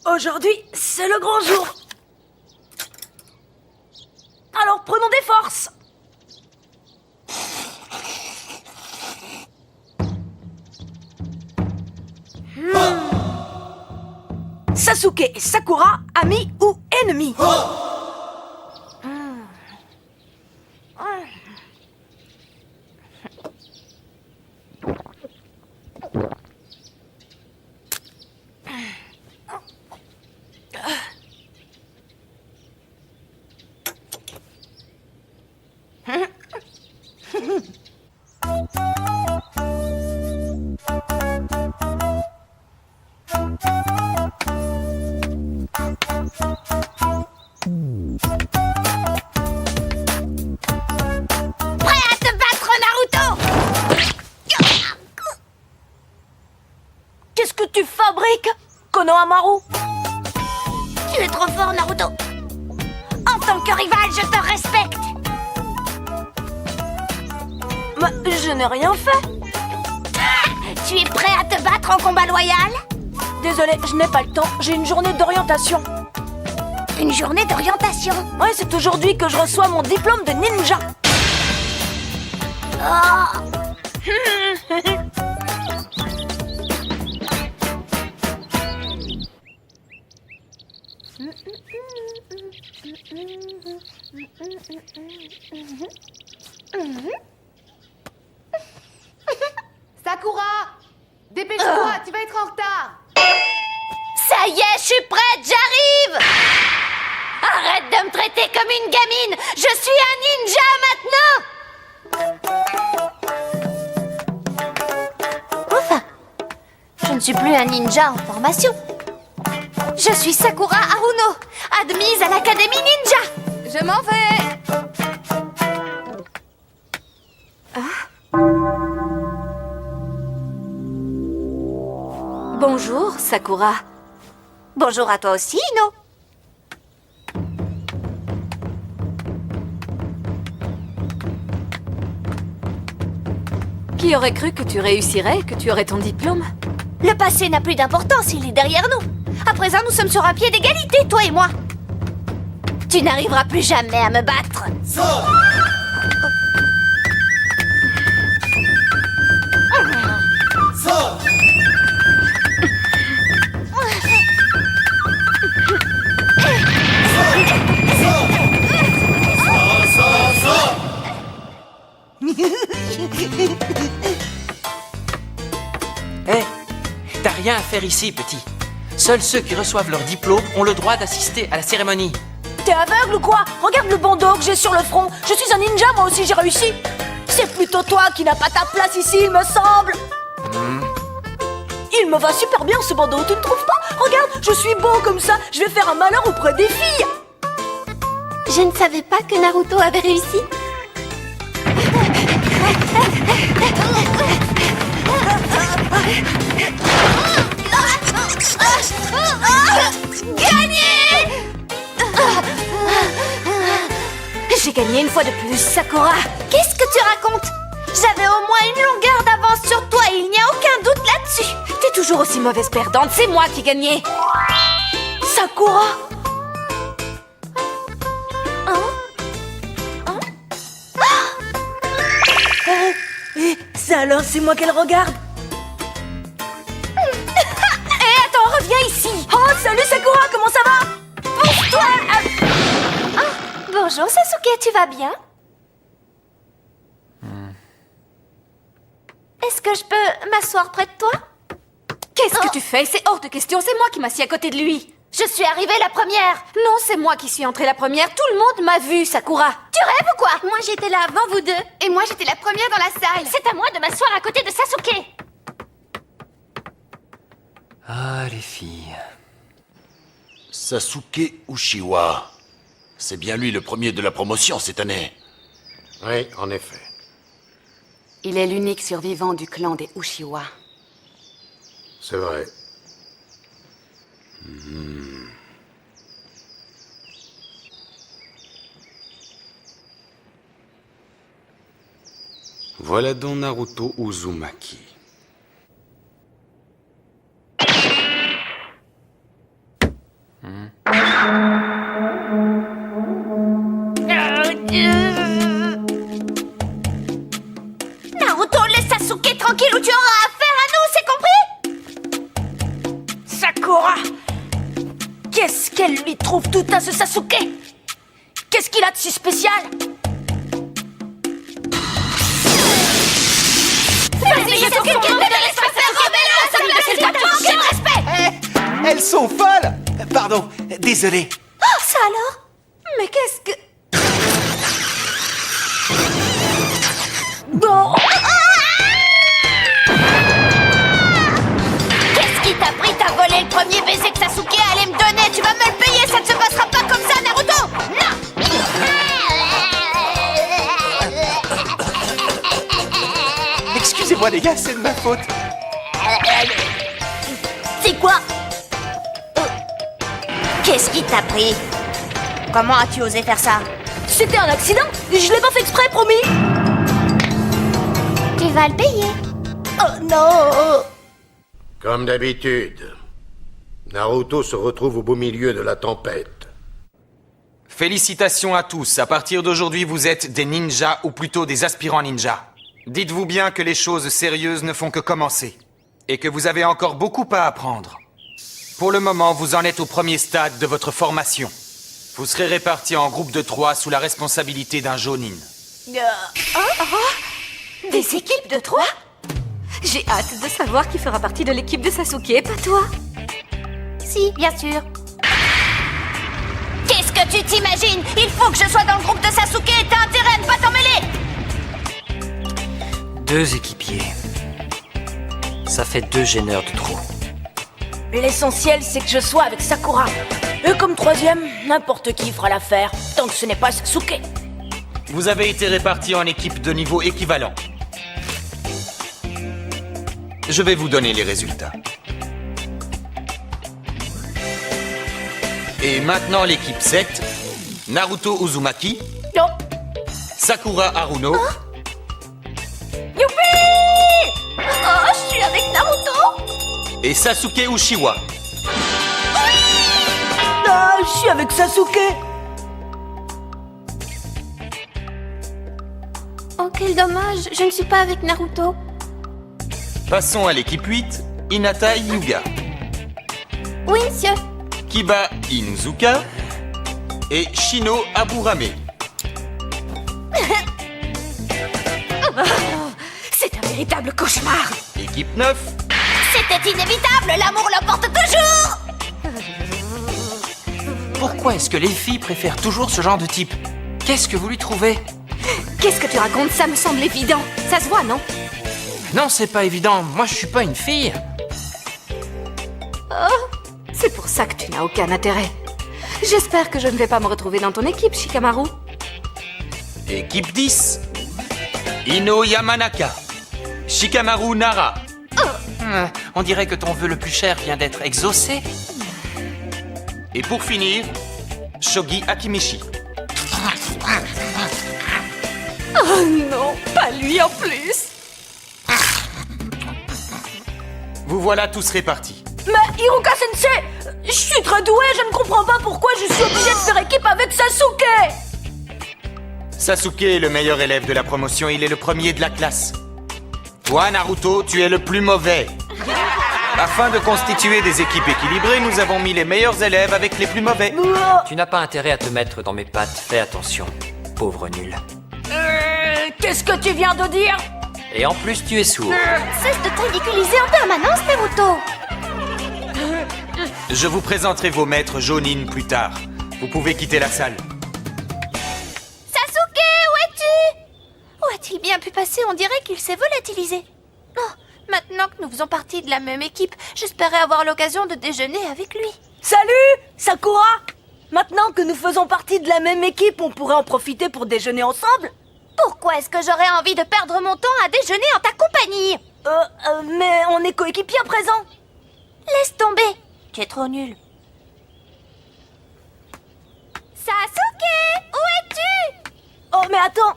Aujourd'hui, c'est le grand jour. Alors prenons des forces. Sasuke et Sakura, amis ou ennemis? Qu'est-ce que tu fabriques, Konohamaru? Tu es trop fort, Naruto. En tant que rival, je te respecte. Mais je n'ai rien fait. Tu es prêt à te battre en combat loyal? Désolé, je n'ai pas le temps. J'ai une journée d'orientation. Une journée d'orientation? Ouais, c'est aujourd'hui que je reçois mon diplôme de ninja. Oh. Sakura! Dépêche-toi, tu vas être en retard! Ça y est, je suis prête, j'arrive! Arrête de me traiter comme une gamine! Je suis un ninja maintenant! Enfin, je ne suis plus un ninja en formation. Je suis Sakura Haruno, admise à l'Académie Ninja! Je m'en vais! Bonjour, Sakura. Bonjour à toi aussi, Ino. Qui aurait cru que tu réussirais, que tu aurais ton diplôme? Le passé n'a plus d'importance, il est derrière nous. À présent, nous sommes sur un pied d'égalité, toi et moi. Tu n'arriveras plus jamais à me battre. Hé, t'as rien à faire ici, petit. Seuls ceux qui reçoivent leur diplôme ont le droit d'assister à la cérémonie. T'es aveugle ou quoi? Regarde le bandeau que j'ai sur le front. Je suis un ninja, moi aussi j'ai réussi. C'est plutôt toi qui n'as pas ta place ici, il me semble. Il me va super bien ce bandeau, tu ne trouves pas? Regarde, je suis beau comme ça, je vais faire un malheur auprès des filles. Je ne savais pas que Naruto avait réussi. Gagné! J'ai gagné une fois de plus, Sakura. Qu'est-ce que tu racontes? J'avais au moins une longueur d'avance sur toi et il n'y a aucun doute là-dessus. T'es toujours aussi mauvaise perdante, c'est moi qui gagnais. Sakura! Ça alors, c'est moi qu'elle regarde. Attends, reviens ici. Oh, salut Sakura, comment ça va? Pousse-toi! Bonjour Sasuke, tu vas bien? Est-ce que je peux m'asseoir près de toi? Qu'est-ce que tu fais? C'est hors de question, c'est moi qui m'assieds à côté de lui. Je suis arrivée la première. Non, c'est moi qui suis entrée la première. Tout le monde m'a vue, Sakura. Tu rêves ou quoi? Moi j'étais là avant vous deux. Et moi, j'étais la première dans la salle! C'est à moi de m'asseoir à côté de Sasuke. Ah, les filles. Sasuke Uchiwa. C'est bien lui le premier de la promotion cette année. Oui, en effet. Il est l'unique survivant du clan des Uchiwa. C'est vrai. Voilà donc Naruto Uzumaki. Qu'elle lui trouve tout à ce Sasuke. Qu'est-ce qu'il a de si spécial? Vas-y, Sasuke, ne te laisse pas faire, remets-le! Ça me laisse pas manquer de respect! Elles sont folles! Pardon, désolé. Oh, ça alors? Mais qu'est-ce que... Bon. Qu'est-ce qui t'a pris? T'as volé le premier baiser que Sasuke allait me donner! Tu vas me le payer! Ça ne se passera pas comme ça, Naruto! Non! Excusez-moi les gars, c'est de ma faute. C'est quoi? Qu'est-ce qui t'a pris? Comment as-tu osé faire ça? C'était un accident. Je l'ai pas fait exprès, promis. Tu vas le payer. Oh non. Comme d'habitude, Naruto se retrouve au beau milieu de la tempête. Félicitations à tous. À partir d'aujourd'hui, vous êtes des ninjas, ou plutôt des aspirants ninjas. Dites-vous bien que les choses sérieuses ne font que commencer. Et que vous avez encore beaucoup à apprendre. Pour le moment, vous en êtes au premier stade de votre formation. Vous serez répartis en groupes de 3 sous la responsabilité d'un Jonin. Des équipes de 3? J'ai hâte de savoir qui fera partie de l'équipe de Sasuke, pas toi? Si, bien sûr. Qu'est-ce que tu t'imagines? Il faut que je sois dans le groupe de Sasuke et t'as intérêt à ne pas t'en mêler! 2 équipiers. Ça fait 2 gêneurs de trop. L'essentiel, c'est que je sois avec Sakura. Et comme troisième, n'importe qui fera l'affaire, tant que ce n'est pas Sasuke. Vous avez été répartis en équipes de niveau équivalent. Je vais vous donner les résultats. Et maintenant l'équipe 7, Naruto Uzumaki, Non. Sakura Haruno, Oh, je suis avec Naruto! et Sasuke Uchiwa. Ah, je suis avec Sasuke. Oh, quel dommage, je ne suis pas avec Naruto. Passons à l'équipe 8, Hinata Hyuga, Oui, monsieur. Kiba Inuzuka et Shino Aburame. C'est un véritable cauchemar! Équipe 9, C'était inévitable, l'amour l'emporte toujours! Pourquoi est-ce que les filles préfèrent toujours ce genre de type? Qu'est-ce que vous lui trouvez? Qu'est-ce que tu racontes? Ça me semble évident. Ça se voit, non? Non, c'est pas évident. Moi, je suis pas une fille. C'est pour ça que tu n'as aucun intérêt. J'espère que je ne vais pas me retrouver dans ton équipe, Shikamaru. équipe 10, Ino Yamanaka, Shikamaru Nara, On dirait que ton vœu le plus cher vient d'être exaucé. et pour finir, Shogi Akimishi. Oh non, pas lui en plus! Vous voilà tous répartis. Mais Hiruka Sensei, je suis très douée, je ne comprends pas pourquoi je suis obligée de faire équipe avec Sasuke. Sasuke est le meilleur élève de la promotion, il est le premier de la classe. Toi, Naruto, tu es le plus mauvais. Afin de constituer des équipes équilibrées, nous avons mis les meilleurs élèves avec les plus mauvais. Tu n'as pas intérêt à te mettre dans mes pattes. Fais attention, pauvre nul. Qu'est-ce que tu viens de dire? Et en plus, tu es sourd. Cesse de te ridiculiser en permanence, Naruto! Je vous présenterai vos maîtres Jonin plus tard. Vous pouvez quitter la salle. Sasuke, où es-tu? Où a-t-il bien pu passer? On dirait qu'il s'est volatilisé. Oh, maintenant que nous faisons partie de la même équipe, j'espérais avoir l'occasion de déjeuner avec lui. Salut, Sakura. Maintenant que nous faisons partie de la même équipe, on pourrait en profiter pour déjeuner ensemble? Pourquoi est-ce que j'aurais envie de perdre mon temps à déjeuner en ta compagnie? Mais on est coéquipiers à présent. Laisse tomber, tu es trop nul. Sasuke, où es-tu? Oh, mais attends.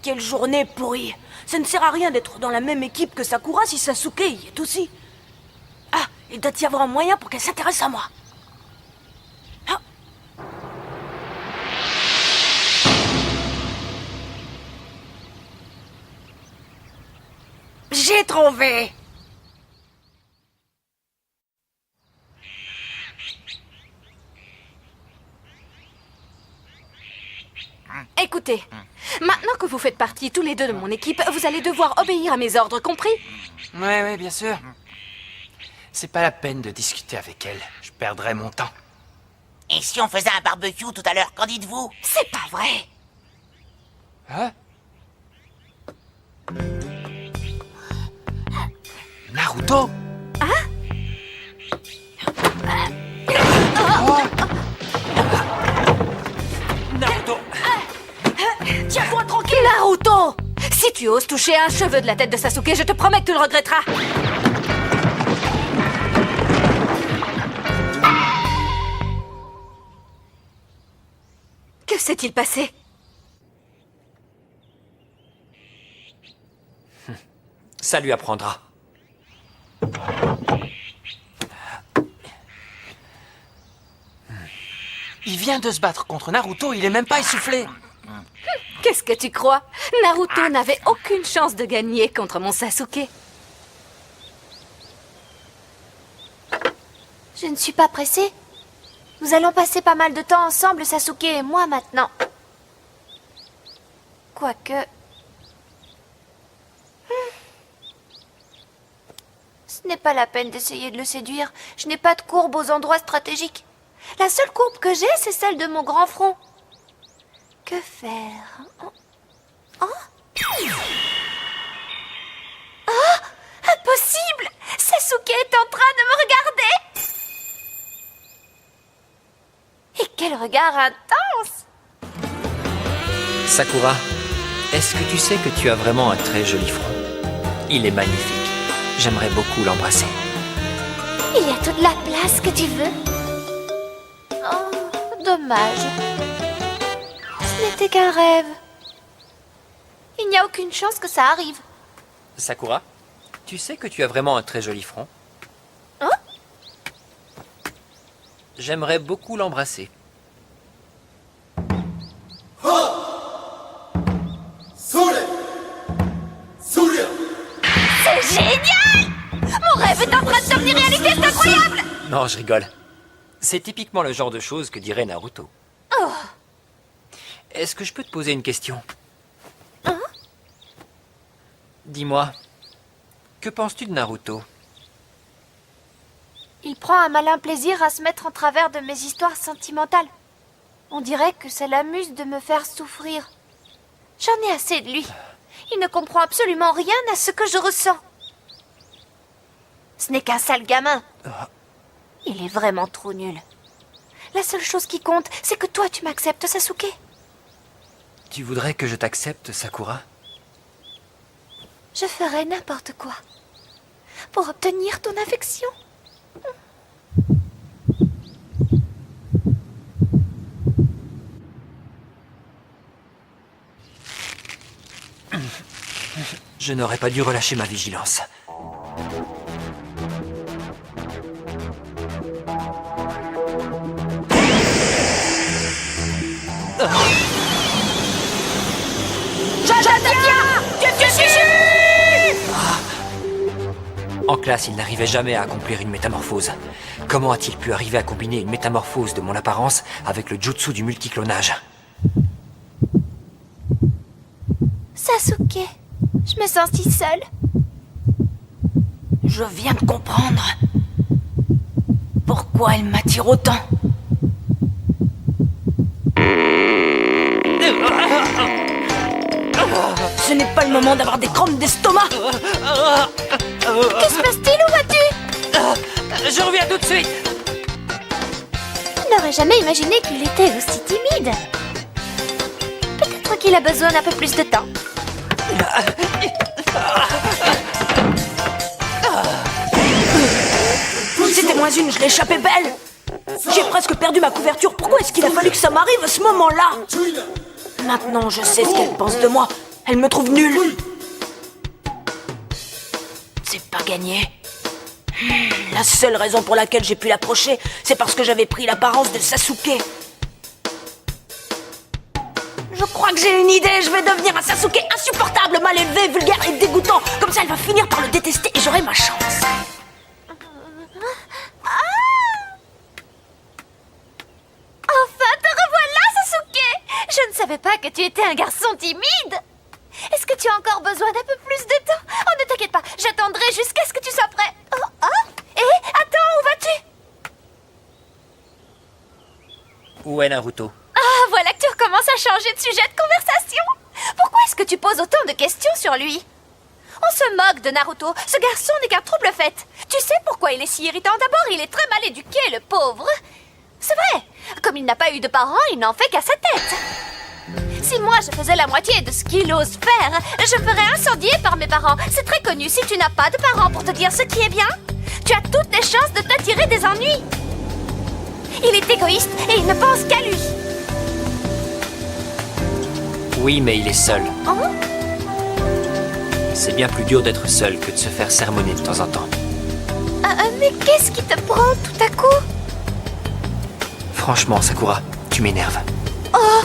Quelle journée pourrie. Ça ne sert à rien d'être dans la même équipe que Sakura si Sasuke y est aussi. Ah, il doit y avoir un moyen pour qu'elle s'intéresse à moi. Ah. J'ai trouvé. Écoutez, maintenant que vous faites partie tous les deux de mon équipe, vous allez devoir obéir à mes ordres, compris? Ouais, bien sûr. C'est pas la peine de discuter avec elle. Je perdrais mon temps. Et si on faisait un barbecue tout à l'heure, qu'en dites-vous? C'est pas vrai! Hein? Naruto? Naruto! Tiens-toi tranquille. Naruto! Si tu oses toucher un cheveu de la tête de Sasuke, je te promets que tu le regretteras! Que s'est-il passé? Ça lui apprendra. Il vient de se battre contre Naruto, il est même pas essoufflé. Qu'est-ce que tu crois? Naruto n'avait aucune chance de gagner contre mon Sasuke. Je ne suis pas pressée. Nous allons passer pas mal de temps ensemble, Sasuke et moi, maintenant. Quoique... Ce n'est pas la peine d'essayer de le séduire. Je n'ai pas de courbe aux endroits stratégiques. La seule courbe que j'ai, c'est celle de mon grand front. Que faire? Oh, impossible! Sasuke est en train de me regarder! Et quel regard intense! Sakura, est-ce que tu sais que tu as vraiment un très joli front? Il est magnifique. J'aimerais beaucoup l'embrasser. Il y a toute la place que tu veux. Oh, dommage. Ce n'était qu'un rêve. Il n'y a aucune chance que ça arrive. Sakura, tu sais que tu as vraiment un très joli front? Hein? J'aimerais beaucoup l'embrasser. C'est génial! Mon rêve est en train de devenir réalité, c'est incroyable! Non, je rigole. C'est typiquement le genre de choses que dirait Naruto. Oh. Est-ce que je peux te poser une question? Hein? Dis-moi, que penses-tu de Naruto? Il prend un malin plaisir à se mettre en travers de mes histoires sentimentales. On dirait que ça l'amuse de me faire souffrir. J'en ai assez de lui. Il ne comprend absolument rien à ce que je ressens. Ce n'est qu'un sale gamin. Il est vraiment trop nul. La seule chose qui compte, c'est que toi tu m'acceptes, Sasuke. Tu voudrais que je t'accepte, Sakura? Je ferais n'importe quoi pour obtenir ton affection. Je n'aurais pas dû relâcher ma vigilance. En classe, il n'arrivait jamais à accomplir une métamorphose. Comment a-t-il pu arriver à combiner une métamorphose de mon apparence avec le jutsu du multiclonage? Sasuke, je me sens si seule. Je viens de comprendre pourquoi elle m'attire autant. Ce n'est pas le moment d'avoir des crampes d'estomac. Que se passe-t-il? Où vas-tu? Je reviens tout de suite. Je n'aurais jamais imaginé qu'il était aussi timide. Peut-être qu'il a besoin d'un peu plus de temps. C'était moins une, je l'ai échappé belle. J'ai presque perdu ma couverture. Pourquoi est-ce qu'il a fallu que ça m'arrive à ce moment-là? Maintenant, je sais ce qu'elle pense de moi. Elle me trouve nulle. C'est pas gagné. La seule raison pour laquelle j'ai pu l'approcher, c'est parce que j'avais pris l'apparence de Sasuke. Je crois que j'ai une idée. Je vais devenir un Sasuke insupportable, mal élevé, vulgaire et dégoûtant. Comme ça, elle va finir par le détester et j'aurai ma chance. Enfin, te revoilà, Sasuke! Je ne savais pas que tu étais un garçon timide. Est-ce que tu as encore besoin d'un peu plus de temps? Oh, ne t'inquiète pas, j'attendrai jusqu'à ce que tu sois prêt. Oh, oh! Hé, attends, où vas-tu? Où est Naruto? Ah, voilà que tu recommences à changer de sujet de conversation. Pourquoi est-ce que tu poses autant de questions sur lui? On se moque de Naruto. Ce garçon n'est qu'un trouble-fête. Tu sais pourquoi il est si irritant? D'abord, il est très mal éduqué, le pauvre. C'est vrai. Comme il n'a pas eu de parents, il n'en fait qu'à sa tête. Si moi je faisais la moitié de ce qu'il ose faire, je ferais incendier par mes parents. C'est très connu. Si tu n'as pas de parents pour te dire ce qui est bien, tu as toutes les chances de t'attirer des ennuis. Il est égoïste et il ne pense qu'à lui. Oui, mais il est seul. Hein? C'est bien plus dur d'être seul que de se faire sermonner de temps en temps. Mais qu'est-ce qui te prend tout à coup? Franchement, Sakura, tu m'énerves. Oh!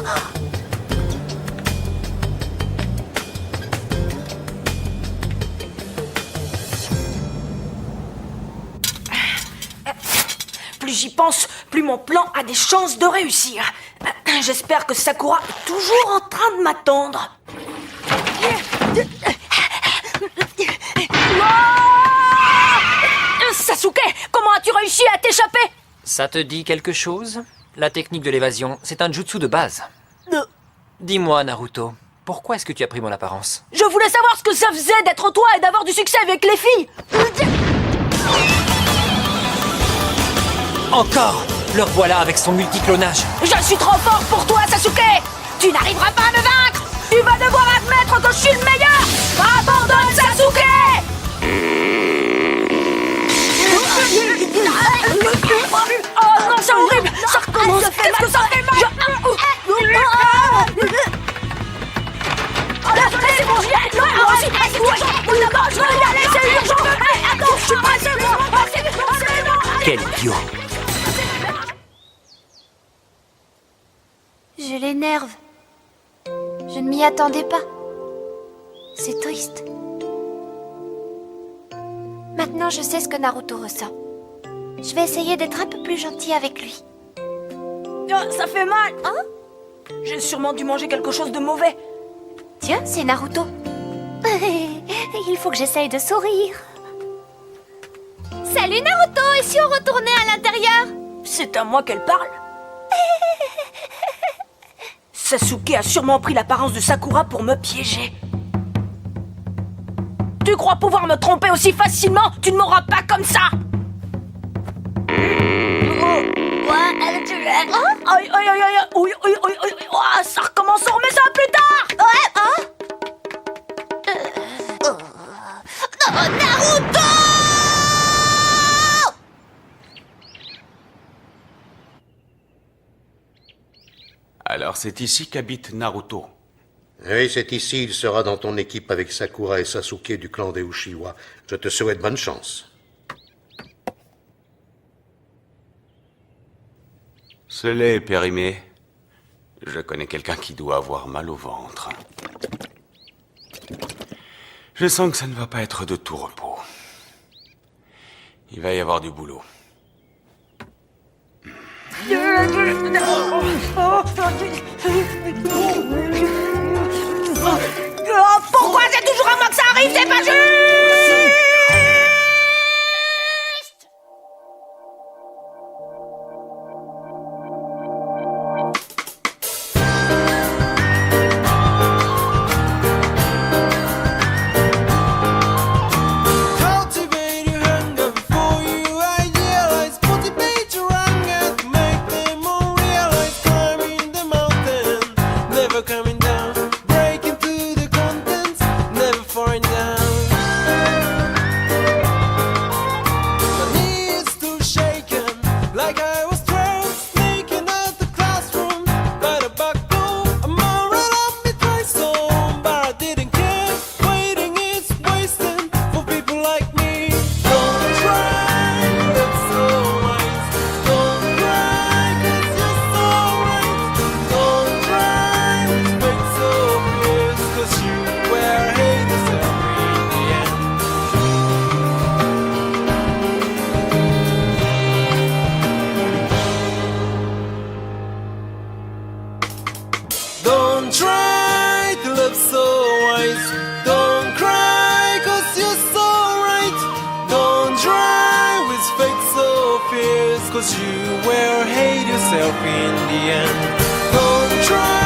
Plus j'y pense, plus mon plan a des chances de réussir. J'espère que Sakura est toujours en train de m'attendre. Sasuke, comment as-tu réussi à t'échapper? Ça te dit quelque chose? La technique de l'évasion, c'est un jutsu de base. Dis-moi, Naruto, pourquoi est-ce que tu as pris mon apparence? Je voulais savoir ce que ça faisait d'être toi et d'avoir du succès avec les filles. Encore! Le revoilà avec son multiclonage. Je suis trop fort pour toi, Sasuke. Tu n'arriveras pas à me vaincre. Tu vas devoir admettre que je suis le meilleur. Abandonne, Sasuke. Oh non, c'est horrible. Ça recommence. Qu'est-ce que ça fait mal? C'est bon, j'y ai. Non, moi aussi. D'accord, je vais y aller, c'est urgent. Attends, je suis pressé, moi. Quel idiot! Je l'énerve. Je ne m'y attendais pas. C'est triste. Maintenant, je sais ce que Naruto ressent. Je vais essayer d'être un peu plus gentille avec lui. Oh, ça fait mal. Hein? J'ai sûrement dû manger quelque chose de mauvais. Tiens, c'est Naruto. Il faut que j'essaye de sourire. Salut Naruto, et si on retournait à l'intérieur? C'est à moi qu'elle parle. Sasuke a sûrement pris l'apparence de Sakura pour me piéger. Tu crois pouvoir me tromper aussi facilement? Tu ne m'auras pas comme ça. Aïe, aïe, aïe, aïe, oui, oui, oui, oui, oui. Oh, ça recommence, on remet ça plus tard. Ouais, hein? Naruto! Alors c'est ici qu'habite Naruto. Oui, c'est ici. Il sera dans ton équipe avec Sakura et Sasuke du clan des Uchiwa. Je te souhaite bonne chance. Ce lait est périmé. Je connais quelqu'un qui doit avoir mal au ventre. Je sens que ça ne va pas être de tout repos. Il va y avoir du boulot. Pourquoi c'est toujours à moi que ça arrive? C'est pas juste! Coming down, breaking through the contents, never falling down. tears. Don't cry, cause you're so right. Don't try with fate so fierce, cause you will hate yourself in the end. Don't try.